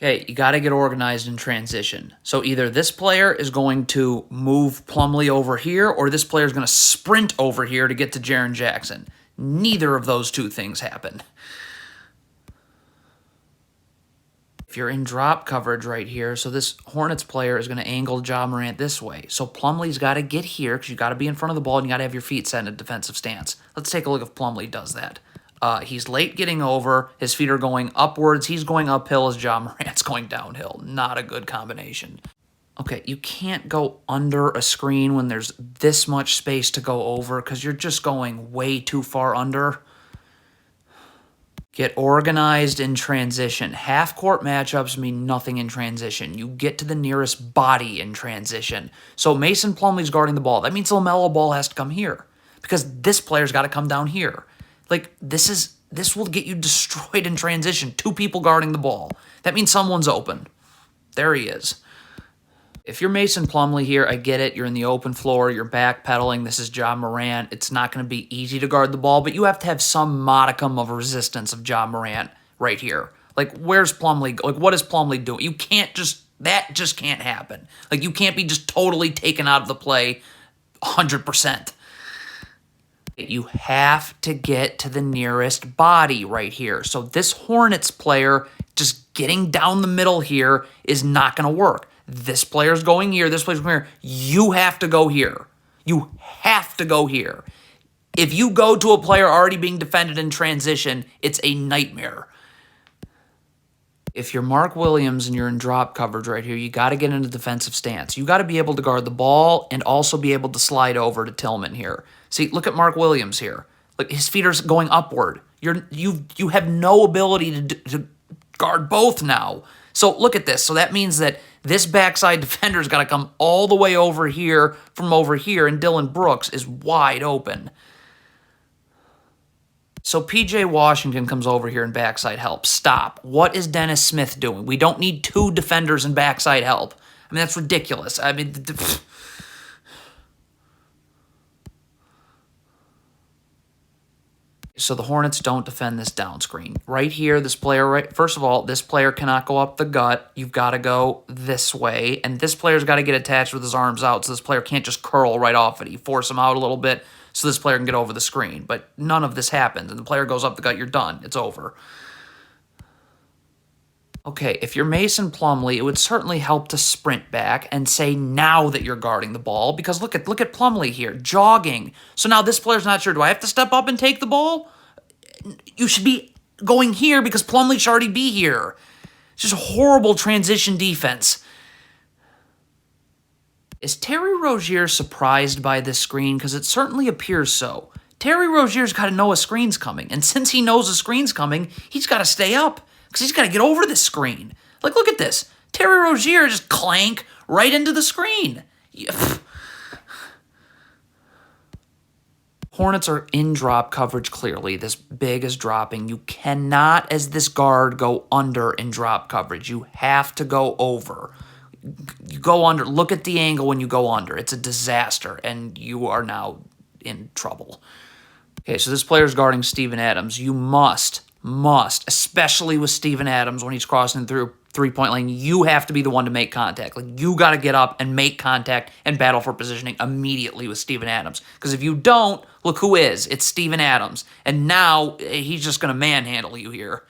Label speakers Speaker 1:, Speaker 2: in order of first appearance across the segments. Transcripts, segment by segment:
Speaker 1: Okay, you got to get organized in transition. So either this player is going to move Plumlee over here, or this player is going to sprint over here to get to Jaren Jackson. Neither of those two things happen. If you're in drop coverage right here, so this Hornets player is going to angle Ja Morant this way. So Plumlee's got to get here because you got to be in front of the ball and you got to have your feet set in a defensive stance. Let's take a look if Plumlee does that. He's late getting over. His feet are going upwards. He's going uphill as Ja Morant's going downhill. Not a good combination. Okay, you can't go under a screen when there's this much space to go over because you're just going way too far under. Get organized in transition. Half-court matchups mean nothing in transition. You get to the nearest body in transition. So Mason Plumlee's guarding the ball. That means LaMelo Ball has to come here because this player's got to come down here. Like, this will get you destroyed in transition. Two people guarding the ball. That means someone's open. There he is. If you're Mason Plumlee here, I get it. You're in the open floor. You're backpedaling. This is Ja Morant. It's not going to be easy to guard the ball, but you have to have some modicum of resistance of Ja Morant right here. Like, where's Plumlee? Like, what is Plumlee doing? You can't just... That just can't happen. Like, you can't be just totally taken out of the play 100%. You have to get to the nearest body right here. So this Hornets player just getting down the middle here is not going to work. This player's going here. This player's going here. You have to go here. You have to go here. If you go to a player already being defended in transition, it's a nightmare. If you're Mark Williams and you're in drop coverage right here, you got to get in a defensive stance. You got to be able to guard the ball and also be able to slide over to Tillman here. See, look at Mark Williams here. Like, his feet are going upward. You have no ability to guard both now. So look at this. So that means that this backside defender's got to come all the way over here from over here, and Dylan Brooks is wide open. So P.J. Washington comes over here and backside help. Stop. What is Dennis Smith doing? We don't need two defenders in backside help. I mean, that's ridiculous. I mean... So the Hornets don't defend this down screen. Right here, this player, first of all, this player cannot go up the gut. You've got to go this way. And this player's got to get attached with his arms out, so this player can't just curl right off it. You force him out a little bit so this player can get over the screen. But none of this happens. And the player goes up the gut, you're done. It's over. Okay, if you're Mason Plumlee, it would certainly help to sprint back and say now that you're guarding the ball, because look at Plumlee here, jogging. So now this player's not sure, do I have to step up and take the ball? You should be going here because Plumlee should already be here. It's just horrible transition defense. Is Terry Rozier surprised by this screen? Because it certainly appears so. Terry Rozier's got to know a screen's coming, and since he knows a screen's coming, he's got to stay up. Because he's got to get over this screen. Like, look at this. Terry Rozier just clank right into the screen. Hornets are in drop coverage clearly. This big is dropping. You cannot, as this guard, go under in drop coverage. You have to go over. You go under. Look at the angle when you go under. It's a disaster, and you are now in trouble. Okay, so this player's guarding Steven Adams. You must, especially with Steven Adams when he's crossing through three-point lane, you have to be the one to make contact. Like, you got to get up and make contact and battle for positioning immediately with Steven Adams. Because if you don't, look who is. It's Steven Adams. And now he's just going to manhandle you here.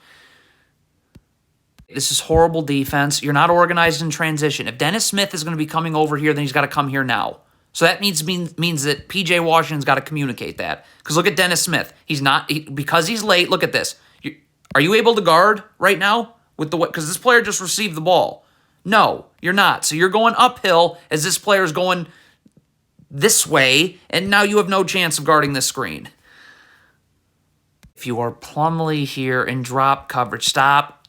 Speaker 1: This is horrible defense. You're not organized in transition. If Dennis Smith is going to be coming over here, then he's got to come here now. So that means that P.J. Washington's got to communicate that. Because look at Dennis Smith. He's not, because he's late, look at this. Are you able to guard right now? Because this player just received the ball. No, you're not. So you're going uphill as this player is going this way, and now you have no chance of guarding this screen. If you are Plumlee here in drop coverage, stop.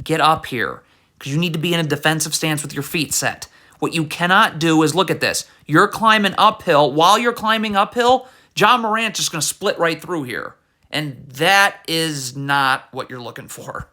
Speaker 1: Get up here because you need to be in a defensive stance with your feet set. What you cannot do is, look at this. You're climbing uphill. While you're climbing uphill, Ja Morant's just going to split right through here. And that is not what you're looking for.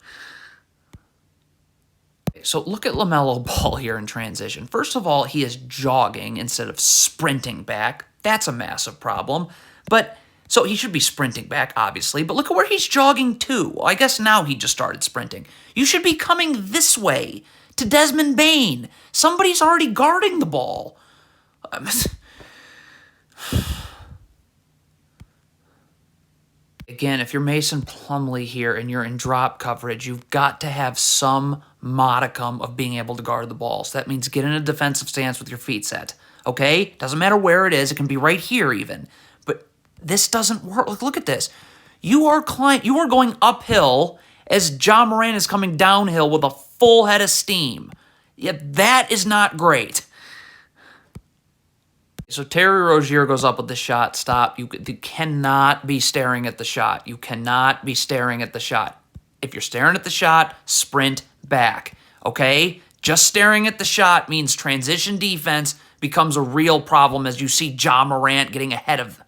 Speaker 1: So look at LaMelo Ball here in transition. First of all, he is jogging instead of sprinting back. That's a massive problem. But So he should be sprinting back, obviously, but look at where he's jogging to. Well, I guess now he just started sprinting. You should be coming this way to Desmond Bane. Somebody's already guarding the ball. Again, if you're Mason Plumlee here and you're in drop coverage, you've got to have some modicum of being able to guard the ball. So that means get in a defensive stance with your feet set. Okay? Doesn't matter where it is. It can be right here even. But this doesn't work. Look at this. You are going uphill as Ja Morant is coming downhill with a full head of steam. Yeah, that is not great. So Terry Rozier goes up with the shot. Stop. You cannot be staring at the shot. You cannot be staring at the shot. If you're staring at the shot, sprint back. Okay? Just staring at the shot means transition defense becomes a real problem as you see Ja Morant getting ahead of